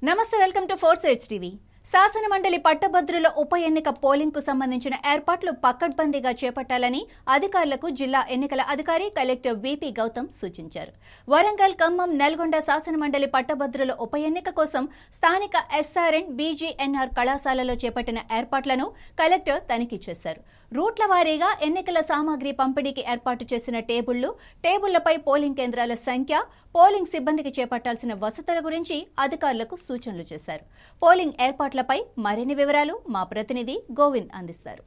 నమస్తే, welcome to force ఎయిట్స్ TV. శాసన మండలి పట్టభద్రుల ఉప ఎన్నిక పోలింగ్ కు సంబంధించిన ఏర్పాట్లు పకడ్బందీగా చేపట్టాలని అధికారులకు జిల్లా ఎన్నికల అధికారి కలెక్టర్ విపి గౌతమ్ సూచించారు. వరంగల్, ఖమ్మం, నల్గొండ శాసన మండలి పట్టభద్రుల ఉప ఎన్నిక కోసం స్థానిక ఎస్ఆర్ఎన్, బీజీఎన్ఆర్ కళాశాలలో చేపట్టిన ఏర్పాట్లను కలెక్టర్ తనిఖీ చేశారు. రూట్ల వారీగా ఎన్నికల సామాగ్రి పంపిణీకి ఏర్పాటు చేసిన టేబుళ్లపై పోలింగ్ కేంద్రాల సంఖ్య, పోలింగ్ సిబ్బందికి చేపట్టాల్సిన వసతుల గురించి అధికారులకు సూచనలు చేశారు. పోలింగ్ ఏర్పాట్లపై మరిన్ని వివరాలు మా ప్రతినిధి గోవింద్ అందిస్తారు.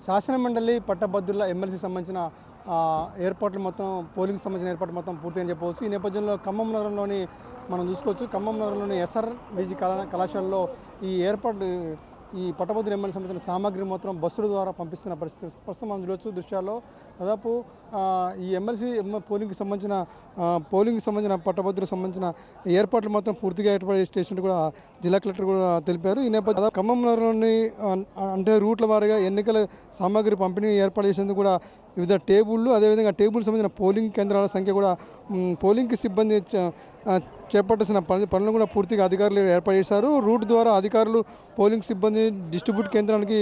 శాసన మండలి పట్టభద్రుల ఎమ్మెల్సీ సంబంధించిన ఏర్పాట్లు మొత్తం, పోలింగ్ సంబంధించిన ఏర్పాట్లు మొత్తం పూర్తని చెప్పవచ్చు. ఈ నేపథ్యంలో ఖమ్మం నగరంలోని మనం చూసుకోవచ్చు. ఖమ్మం నగరంలోని ఎస్ఆర్ బీజీ కళాశాలలో ఈ పట్టభద్రుల ఎమ్మెల్యే సంబంధించిన సామాగ్రి మొత్తం బస్సుల ద్వారా పంపిస్తున్న పరిస్థితి ప్రస్తుతం మనం చూడవచ్చు. దృశ్యాల్లో దాదాపు ఈ ఎమ్మెల్సీ పోలింగ్కి సంబంధించిన పట్టభద్రులకు సంబంధించిన ఏర్పాట్లు మొత్తం పూర్తిగా ఏర్పాటు చేసినట్టు కూడా జిల్లా కలెక్టర్ కూడా తెలిపారు. ఈ నేపథ్యంలో ఖమ్మం నగరంలోని అంటే రూట్ల వారీగా ఎన్నికల సామాగ్రి పంపిణీ ఏర్పాటు చేసేందుకు కూడా వివిధ టేబుళ్లు, అదేవిధంగా టేబుల్ సంబంధించిన పోలింగ్ కేంద్రాల సంఖ్య కూడా, పోలింగ్కి సిబ్బంది చేపట్టాల్సిన పనులను కూడా పూర్తిగా అధికారులు ఏర్పాటు చేశారు. రూట్ ద్వారా అధికారులు పోలింగ్ సిబ్బంది డిస్ట్రిబ్యూట్ కేంద్రానికి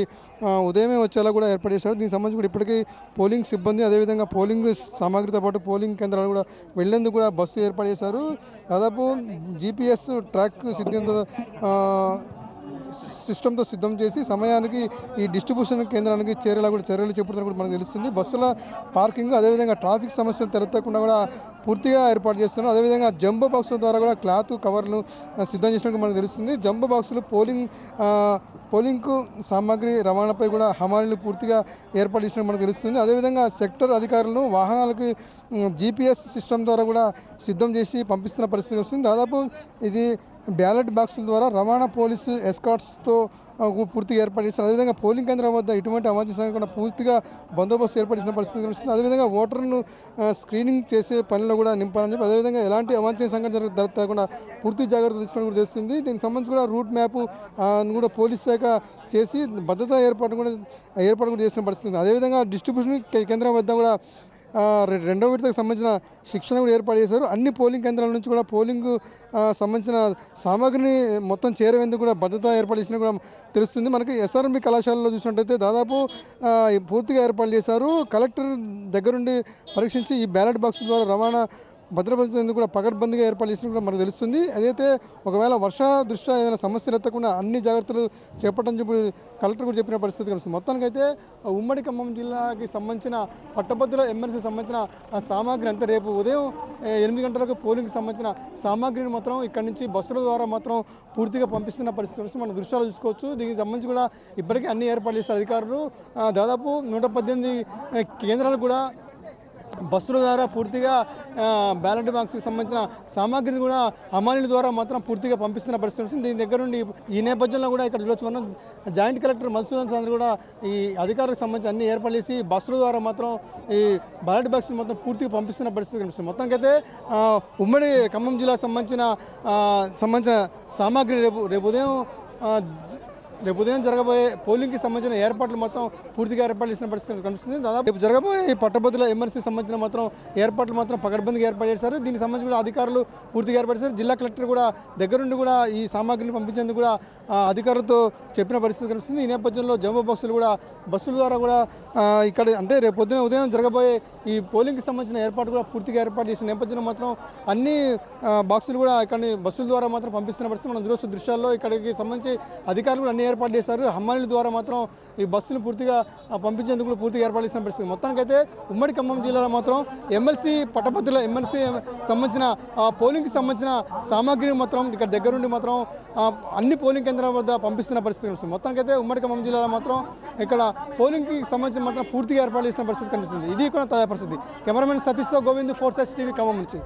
ఉదయమే వచ్చేలా కూడా ఏర్పాటు చేశారు. దీనికి సంబంధించి కూడా ఇప్పటికీ పోలింగ్ సిబ్బంది, అదేవిధంగా పోలింగ్ సామాగ్రితో పాటు పోలింగ్ కేంద్రాలు కూడా వెళ్లేందుకు కూడా బస్సు ఏర్పాటు చేశారు. దాదాపు జీపీఎస్ ట్రాక్ సిస్టంతో సిద్ధం చేసి సమయానికి ఈ డిస్ట్రిబ్యూషన్ కేంద్రానికి చేరేలా కూడా చర్యలు చేపడుతున్నట్టు కూడా మనకు తెలుస్తుంది. బస్సుల పార్కింగ్, అదేవిధంగా ట్రాఫిక్ సమస్యలు తలెత్తకుండా కూడా పూర్తిగా ఏర్పాటు చేస్తున్నారు. అదేవిధంగా జంబో బాక్సుల ద్వారా కూడా క్లాత్ కవర్లు సిద్ధం చేసినట్టు మనకు తెలుస్తుంది. జంబో బాక్సులు పోలింగ్కు సామాగ్రి రవాణాపై కూడా హమాలీలు పూర్తిగా ఏర్పాటు చేసినట్టు మనకు తెలుస్తుంది. అదేవిధంగా సెక్టర్ అధికారులను వాహనాలకి జీపీఎస్ సిస్టమ్ ద్వారా కూడా సిద్ధం చేసి పంపిస్తున్న పరిస్థితి వస్తుంది. దాదాపు ఇది బ్యాలెట్ బాక్సుల ద్వారా రవాణా పోలీసు ఎస్కాట్స్తో పూర్తిగా ఏర్పాటు చేస్తారు. అదేవిధంగా పోలింగ్ కేంద్రం వద్ద ఇటువంటి అవాంఛనీయ పూర్తిగా బందోబస్తు ఏర్పడిన పరిస్థితి కనిపిస్తుంది. అదేవిధంగా ఓటర్ను స్క్రీనింగ్ చేసే పనిలో కూడా నింపాలని చెప్పి, అదేవిధంగా ఎలాంటి అవాంఛనీయ సంఘటన జరగకుండా పూర్తి జాగ్రత్తలు తీసుకోవడం కూడా చేస్తుంది. దీనికి సంబంధించి కూడా రూట్ మ్యాప్ కూడా పోలీస్ శాఖ చేసి భద్రతా ఏర్పాటు కూడా చేసిన పరిస్థితి. అదేవిధంగా డిస్ట్రిబ్యూషన్ కేంద్రం వద్ద కూడా రెండో విడతకు సంబంధించిన శిక్షణ కూడా ఏర్పాటు చేశారు. అన్ని పోలింగ్ కేంద్రాల నుంచి కూడా పోలింగ్ సంబంధించిన సామాగ్రిని మొత్తం చేరేందుకు కూడా భద్రత ఏర్పాటు చేసినా కూడా తెలుస్తుంది. మనకి ఎస్ఆర్ఎంబి కళాశాలలో చూసినట్టయితే దాదాపు పూర్తిగా ఏర్పాటు చేశారు. కలెక్టర్ దగ్గరుండి పరీక్షించి ఈ బ్యాలెట్ బాక్స్ ద్వారా రవాణా భద్రపరిచేందుకు కూడా పకడ్బందీగా ఏర్పాటు చేసినట్టు కూడా మనకు తెలుస్తుంది. అదైతే ఒకవేళ వర్ష దృష్ట్యా ఏదైనా సమస్యలు ఎత్తకుండా అన్ని జాగ్రత్తలు చేపట్టని చెప్పి కలెక్టర్ కూడా చెప్పిన పరిస్థితి కనిపిస్తుంది. మొత్తానికైతే ఉమ్మడి ఖమ్మం జిల్లాకి సంబంధించిన పట్టభద్రుల ఎమ్మెల్సీ సంబంధించిన సామాగ్రి అంతా రేపు ఉదయం 8 గంటలకు పోలింగ్కి సంబంధించిన సామాగ్రిని మాత్రం ఇక్కడి నుంచి బస్సుల ద్వారా మాత్రం పూర్తిగా పంపిస్తున్న పరిస్థితి మన దృశ్యాలు చూసుకోవచ్చు. దీనికి సంబంధించి కూడా ఇప్పటికీ అన్ని ఏర్పాట్లు చేస్తారు అధికారులు. దాదాపు 118 కేంద్రాలు కూడా బస్సుల ద్వారా పూర్తిగా బ్యాలెట్ బాక్స్కి సంబంధించిన సామాగ్రిని కూడా హమాలీల ద్వారా మాత్రం పూర్తిగా పంపిస్తున్న పరిస్థితి వస్తుంది. దీని దగ్గర నుండి ఈ నేపథ్యంలో కూడా ఇక్కడ చూడవచ్చు మనం జాయింట్ కలెక్టర్ మధుసూదన్ చంద్ర కూడా ఈ అధికారులకు సంబంధించి అన్ని ఏర్పాటు చేసి బస్సుల ద్వారా మాత్రం ఈ బ్యాలెట్ బాక్స్ని మొత్తం పూర్తిగా పంపిస్తున్న పరిస్థితి కనిపిస్తుంది. మొత్తానికైతే ఉమ్మడి ఖమ్మం జిల్లాకు సంబంధించిన సామాగ్రి రేపు ఉదయం జరగబోయే పోలింగ్కి సంబంధించిన ఏర్పాట్లు మొత్తం పూర్తిగా ఏర్పాటు చేసిన పరిస్థితి కనిపిస్తుంది. దాదాపు రేపు జరగబోయే పట్టభద్రుల ఎమ్మెల్సీ సంబంధించిన మాత్రం ఏర్పాట్లు మాత్రం పకడ్బందీగా ఏర్పాటు చేశారు. దీనికి సంబంధించి కూడా అధికారులు పూర్తిగా ఏర్పాటు చేశారు. జిల్లా కలెక్టర్ కూడా దగ్గరుండి కూడా ఈ సామాగ్రిని పంపించేందుకు కూడా అధికారులతో చెప్పిన పరిస్థితి కనిపిస్తుంది. ఈ నేపథ్యంలో జంబో బాక్సులు కూడా బస్సుల ద్వారా కూడా ఇక్కడ అంటే రేపు ఉదయం జరగబోయే ఈ పోలింగ్కి సంబంధించిన ఏర్పాటు కూడా పూర్తిగా ఏర్పాటు చేసిన నేపథ్యంలో మాత్రం అన్ని బాక్సులు కూడా ఇక్కడ బస్సుల ద్వారా మాత్రం పంపిస్తున్న పరిస్థితి మనం చూస్తున్న దృశ్యాల్లో ఇక్కడికి సంబంధించి అధికారులు కూడా అన్ని ఏర్పాటు చేశారు. హమాలీల ద్వారా మాత్రం ఈ బస్సులు పూర్తిగా పంపించేందుకు కూడా పూర్తిగా ఏర్పాటు చేసిన పరిస్థితి. మొత్తానికైతే ఉమ్మడి ఖమ్మం జిల్లాలో మాత్రం పట్టభద్రుల ఎమ్మెల్సీ సంబంధించిన పోలింగ్కి సంబంధించిన సామాగ్రిని మాత్రం ఇక్కడ దగ్గరుండి మాత్రం అన్ని పోలింగ్ కేంద్రాల వద్ద పంపిస్తున్న పరిస్థితి కనిపిస్తుంది. మొత్తానికైతే ఉమ్మడి ఖమ్మం జిల్లాలో మాత్రం ఇక్కడ పోలింగ్కి సంబంధించిన మాత్రం పూర్తిగా ఏర్పాటు చేసిన పరిస్థితి కనిపిస్తుంది. ఇది కూడా తాజా పరిస్థితి. కెమెరామెన్ సతీష్తో గోవింద్, ఫోర్స్ ఎయిట్స్ టీవీ ఖమ్మం నుంచి.